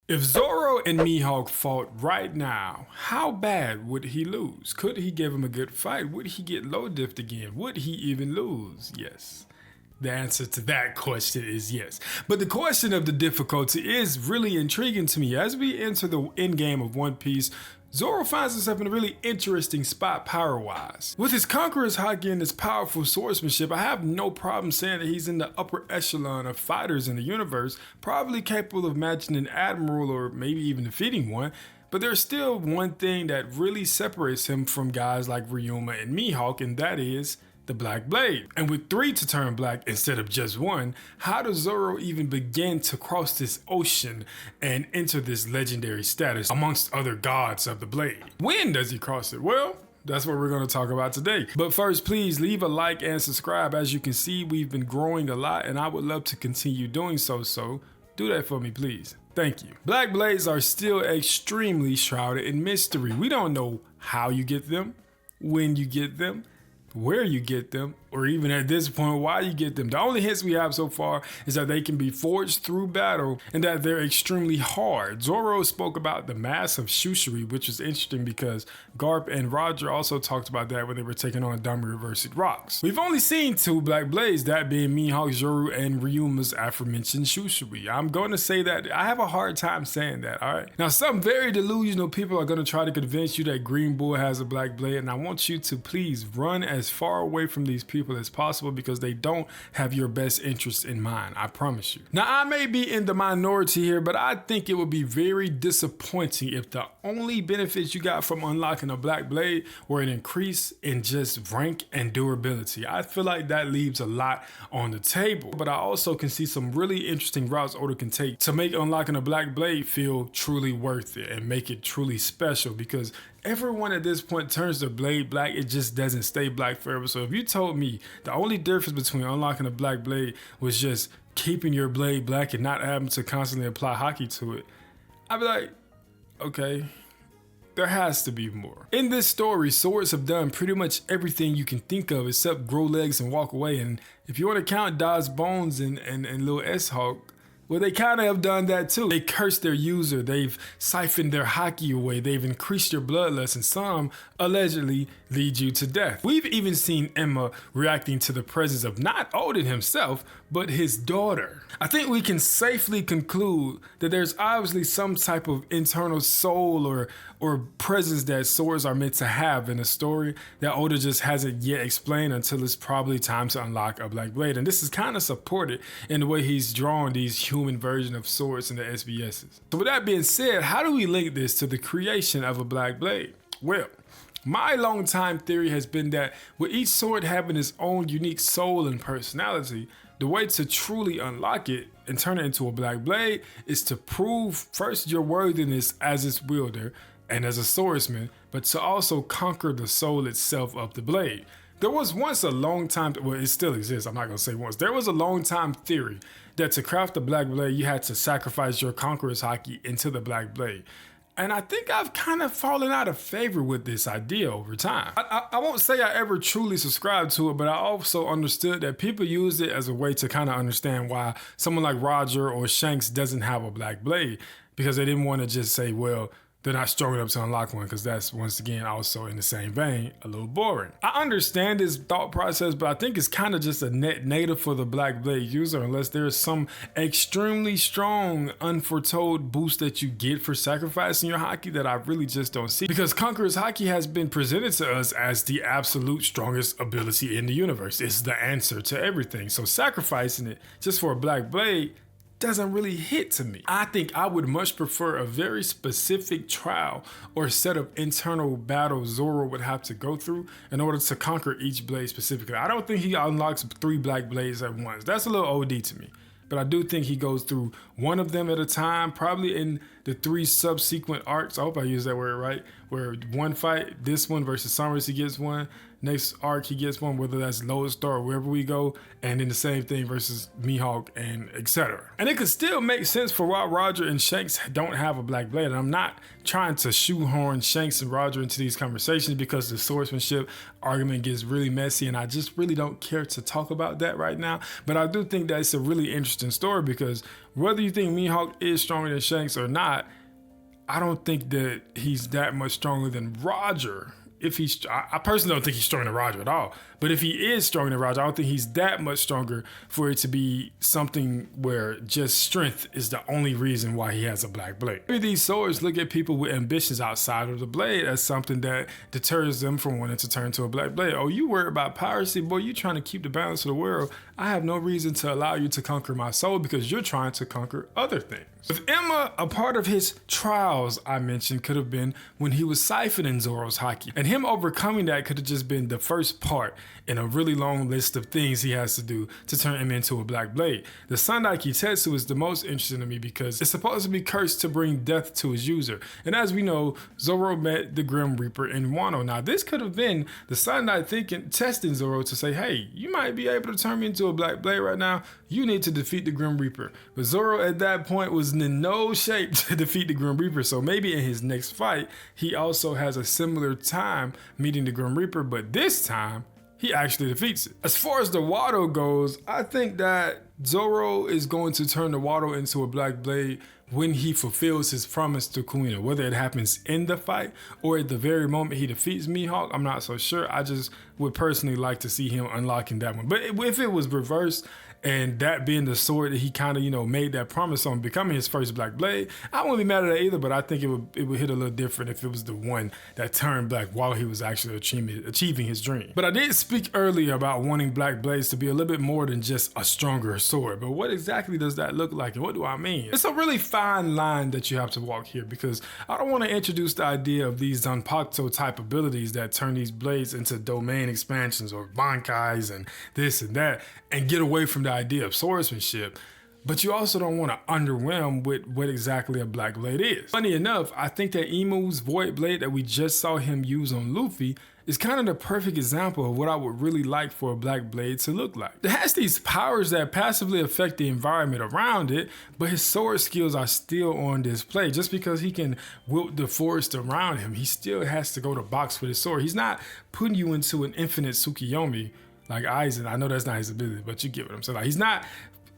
If Zoro and Mihawk fought right now, how bad would he lose? Could he give him a good fight? Would he get low diffed again? Would he even lose? Yes. The answer to that question is yes. But the question of the difficulty is really intriguing to me. As we enter the endgame of One Piece, Zoro finds himself in a really interesting spot power-wise. With his conqueror's haki and his powerful swordsmanship, I have no problem saying that he's in the upper echelon of fighters in the universe, probably capable of matching an admiral or maybe even defeating one. But there's still one thing that really separates him from guys like Ryuma and Mihawk, and that is the Black Blade. And with 3 to turn black instead of just 1, how does Zoro even begin to cross this ocean and enter this legendary status amongst other gods of the blade? When does he cross it? Well, that's what we're going to talk about today. But first, please leave a like and subscribe. As you can see, we've been growing a lot and I would love to continue doing so do that for me, please. Thank you. Black Blades are still extremely shrouded in mystery. We don't know how you get them, when you get them, where you get them, or even at this point why you get them. The only hints we have so far is that they can be forged through battle and that they're extremely hard. Zoro spoke about the mass of Shushiri, which is interesting because Garp and Roger also talked about that when they were taking on dummy reversed rocks. We've only seen 2 Black Blades, that being Mihawk, Zoro, and Ryuma's aforementioned Shushiri. I'm going to say that I have a hard time saying that, alright? Now, some very delusional people are going to try to convince you that Green Bull has a Black Blade, and I want you to please run as far away from these people as possible because they don't have your best interests in mind, I promise you. Now, I may be in the minority here, but I think it would be very disappointing if the only benefits you got from unlocking a Black Blade were an increase in just rank and durability. I feel like that leaves a lot on the table, but I also can see some really interesting routes Oda can take to make unlocking a Black Blade feel truly worth it and make it truly special, because everyone at this point turns their blade black. It just doesn't stay black forever. So if you told me the only difference between unlocking a Black Blade was just keeping your blade black and not having to constantly apply haki to it, I'd be like, okay, there has to be more. In this story, swords have done pretty much everything you can think of except grow legs and walk away. And if you want to count Dod's Bones and Lil S-Hawk, well, they kind of have done that too. They cursed their user, they've siphoned their haki away, they've increased your bloodlust, and some allegedly lead you to death. We've even seen Emma reacting to the presence of not Odin himself, but his daughter. I think we can safely conclude that there's obviously some type of internal soul or presence that swords are meant to have in a story that Oda just hasn't yet explained until it's probably time to unlock a Black Blade. And this is kind of supported in the way he's drawn these human version of swords in the SBSs. So with that being said, how do we link this to the creation of a Black Blade? Well, my long time theory has been that with each sword having its own unique soul and personality, the way to truly unlock it and turn it into a Black Blade is to prove first your worthiness as its wielder and as a swordsman, but to also conquer the soul itself of the blade. There was once a long time, well, it still exists, I'm not gonna say once, there was a long time theory that to craft the Black Blade, you had to sacrifice your conqueror's haki into the Black Blade. And I think I've kind of fallen out of favor with this idea over time. I won't say I ever truly subscribed to it, but I also understood that people used it as a way to kind of understand why someone like Roger or Shanks doesn't have a Black Blade, because they didn't want to just say, well, they're not strong enough to unlock one, because that's, once again, also in the same vein, a little boring. I understand this thought process, but I think it's kind of just a net negative for the Black Blade user unless there's some extremely strong, unforetold boost that you get for sacrificing your haki that I really just don't see. Because Conqueror's haki has been presented to us as the absolute strongest ability in the universe. It's the answer to everything. So sacrificing it just for a Black Blade doesn't really hit to me. I think I would much prefer a very specific trial or set of internal battles Zoro would have to go through in order to conquer each blade specifically. I don't think he unlocks 3 Black Blades at once. That's a little OD to me. But I do think he goes through one of them at a time, probably in the 3 subsequent arcs. I hope I use that word right. Where one fight, this one versus Sunrise, he gets one. next arc he gets one, whether that's Lowest Star or wherever we go, and then the same thing versus Mihawk and etc. And it could still make sense for why Roger and Shanks don't have a black blade. And I'm not trying to shoehorn Shanks and Roger into these conversations because the swordsmanship argument gets really messy and I just really don't care to talk about that right now. But I do think that it's a really interesting story because whether you think Mihawk is stronger than Shanks or not, I don't think that he's that much stronger than Roger. I personally don't think he's stronger than Roger at all. But if he is stronger than Roger, I don't think he's that much stronger for it to be something where just strength is the only reason why he has a black blade. Maybe these swords look at people with ambitions outside of the blade as something that deters them from wanting to turn to a black blade. Oh, you worried about piracy? Boy, you trying to keep the balance of the world. I have no reason to allow you to conquer my soul because you're trying to conquer other things. With Emma, a part of his trials I mentioned could have been when he was siphoning Zoro's haki. And him overcoming that could have just been the first part in a really long list of things he has to do to turn him into a black blade. The Sandai Kitetsu is the most interesting to me because it's supposed to be cursed to bring death to his user. And as we know, Zoro met the Grim Reaper in Wano. Now this could have been the Sandai testing Zoro to say, hey, you might be able to turn me into a black blade right now. You need to defeat the Grim Reaper. But Zoro at that point was in no shape to defeat the Grim Reaper. So maybe in his next fight, he also has a similar time meeting the Grim Reaper, but this time, he actually defeats it. As far as the Wado goes, I think that Zoro is going to turn the Wado into a black blade when he fulfills his promise to Kuina. Whether it happens in the fight or at the very moment he defeats Mihawk, I'm not so sure. I just would personally like to see him unlocking that one. But if it was reversed, and that being the sword that he kind of, made that promise on becoming his first black blade, I wouldn't be mad at that either, but I think it would hit a little different if it was the one that turned black while he was actually achieving his dream. But I did speak earlier about wanting black blades to be a little bit more than just a stronger sword. But what exactly does that look like, and what do I mean? It's a really fine line that you have to walk here because I don't want to introduce the idea of these Zanpakuto type abilities that turn these blades into domain expansions or bankais and this and that, and get away from the idea of swordsmanship, but you also don't want to underwhelm with what exactly a black blade is. Funny enough, I think that Imu's void blade that we just saw him use on Luffy is kind of the perfect example of what I would really like for a black blade to look like. It has these powers that passively affect the environment around it, but his sword skills are still on display. Just because he can wield the forest around him, he still has to go to box with his sword. He's not putting you into an infinite Tsukiyomi like Aizen. I know that's not his ability, but you get what I'm saying. Like, he's not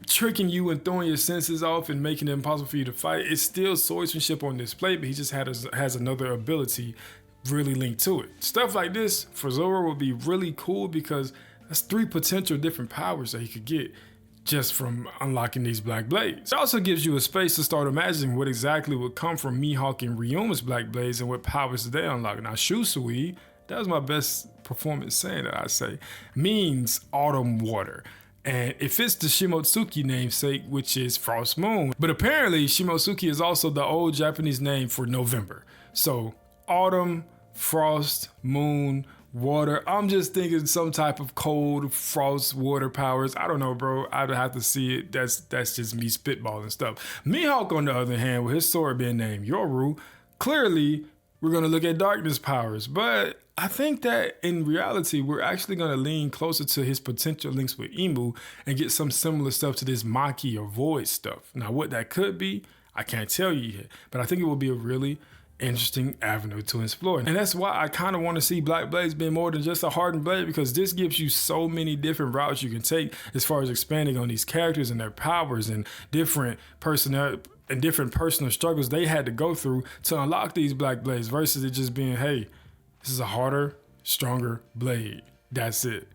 tricking you and throwing your senses off and making it impossible for you to fight. It's still swordsmanship on display, but he just has another ability really linked to it. Stuff like this for Zoro would be really cool because that's 3 potential different powers that he could get just from unlocking these black blades. It also gives you a space to start imagining what exactly would come from Mihawk and Ryuma's black blades and what powers did they unlock. Now Shusui, that was my best performance saying that I say, means autumn water. And it fits the Shimotsuki namesake, which is Frost Moon. But apparently Shimotsuki is also the old Japanese name for November. So autumn, frost, moon, water. I'm just thinking some type of cold frost water powers. I don't know, bro. I'd have to see it. That's just me spitballing stuff. Mihawk, on the other hand, with his sword being named Yoru, clearly we're going to look at darkness powers. But I think that in reality, we're actually going to lean closer to his potential links with Imu and get some similar stuff to this Maki or Void stuff. Now, what that could be, I can't tell you yet, but I think it will be a really interesting avenue to explore. And that's why I kind of want to see Black Blades being more than just a hardened blade, because this gives you so many different routes you can take as far as expanding on these characters and their powers and different personnel and different personal struggles they had to go through to unlock these Black Blades versus it just being, hey, this is a harder, stronger blade. That's it.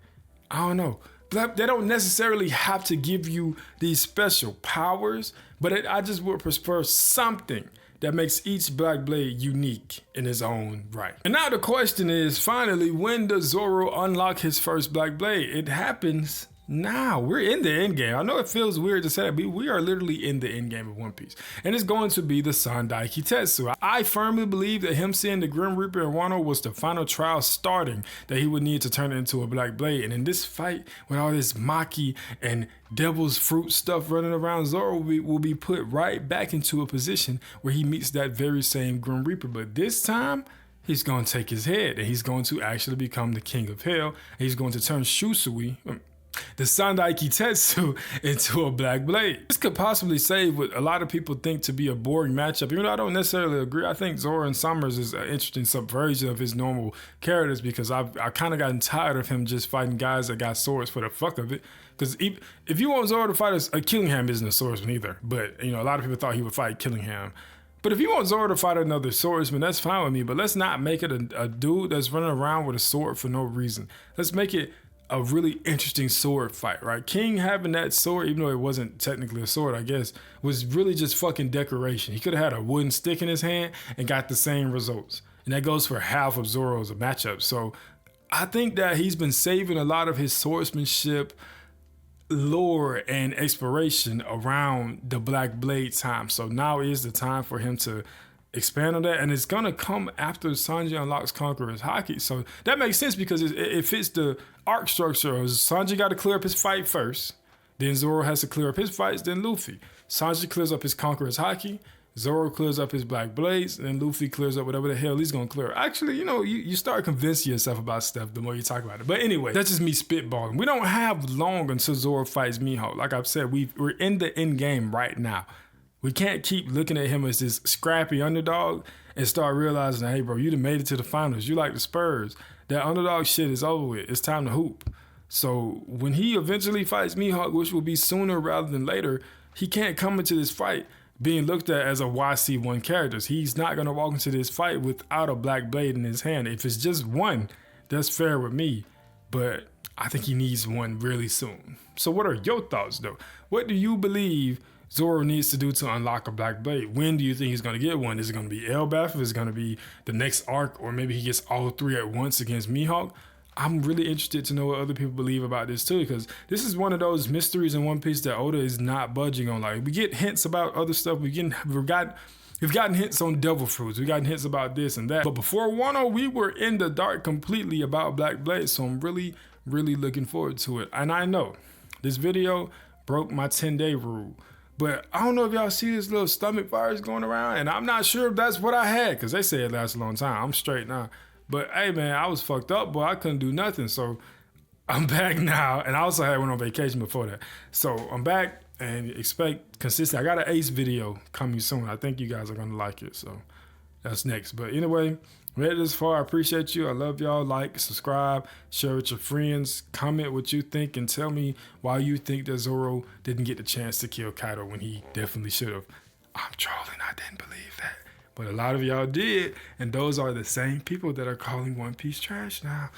I don't know. They don't necessarily have to give you these special powers, but I just would prefer something that makes each Black Blade unique in its own right. And now the question is, finally, when does Zoro unlock his first Black Blade? It happens now. We're in the end game. I know it feels weird to say that, but we are literally in the end game of One Piece. And it's going to be the Sandai Kitetsu. I firmly believe that him seeing the Grim Reaper in Wano was the final trial starting that he would need to turn it into a Black Blade. And in this fight, with all this Maki and Devil's Fruit stuff running around, Zoro will be put right back into a position where he meets that very same Grim Reaper. But this time, he's going to take his head and he's going to actually become the king of hell. And he's going to turn Shusui, the Sandaiki Tetsu, into a black blade. This could possibly save what a lot of people think to be a boring matchup, even though I don't necessarily agree. I think Zoro and Summers is an interesting subversion of his normal characters, because I've kind of gotten tired of him just fighting guys that got swords for the fuck of it. Because if you want Zoro to fight a Killingham isn't a swordsman either, but you know, a lot of people thought he would fight Killingham. But if you want Zoro to fight another swordsman, that's fine with me, but let's not make it a dude that's running around with a sword for no reason. Let's make it a really interesting sword fight, right? King having that sword, even though it wasn't technically a sword, I guess, was really just fucking decoration. He could have had a wooden stick in his hand and got the same results. And that goes for half of Zoro's matchup. So I think that he's been saving a lot of his swordsmanship lore and exploration around the Black Blade time. So now is the time for him to expand on that, and it's gonna come after Sanji unlocks Conqueror's Haki. So that makes sense, because it fits the arc structure of Sanji got to clear up his fight first, then Zoro has to clear up his fights, then Luffy. Sanji clears up his Conqueror's Haki, Zoro clears up his Black Blades, and Luffy clears up whatever the hell he's gonna clear. Actually, you know, you start convincing yourself about stuff the more you talk about it. But anyway, that's just me spitballing. We don't have long until Zoro fights Mihawk. Like I've said, we're in the end game right now. We can't keep looking at him as this scrappy underdog and start realizing, hey, bro, you done made it to the finals. You like the Spurs. That underdog shit is over with. It's time to hoop. So when he eventually fights Mihawk, which will be sooner rather than later, he can't come into this fight being looked at as a YC1 character. He's not going to walk into this fight without a black blade in his hand. If it's just one, that's fair with me. But I think he needs one really soon. So what are your thoughts, though? What do you believe Zoro needs to do to unlock a black blade? When do you think he's going to get one? Is it going to be Elbaf? Is it going to be the next arc? Or maybe he gets all three at once against Mihawk? I'm really interested to know what other people believe about this too, because this is one of those mysteries in One Piece that Oda is not budging on. Like, we get hints about other stuff. We've gotten hints on devil fruits. We've gotten hints about this and that. But before Wano, we were in the dark completely about Black Blade. So I'm really, really looking forward to it. And I know this video broke my 10-day rule. But I don't know if y'all see this little stomach virus going around, and I'm not sure if that's what I had, because they say it lasts a long time. I'm straight now. But hey, man, I was fucked up, boy. I couldn't do nothing. So I'm back now, and I also had went on vacation before that. So I'm back, and expect consistent. I got an Ace video coming soon. I think you guys are gonna like it. So that's next. But anyway, made it this far. I appreciate you. I love y'all. Like, subscribe, share with your friends, comment what you think, and tell me why you think that Zoro didn't get the chance to kill Kaido when he definitely should have. I'm trolling. I didn't believe that. But a lot of y'all did, and those are the same people that are calling One Piece trash now.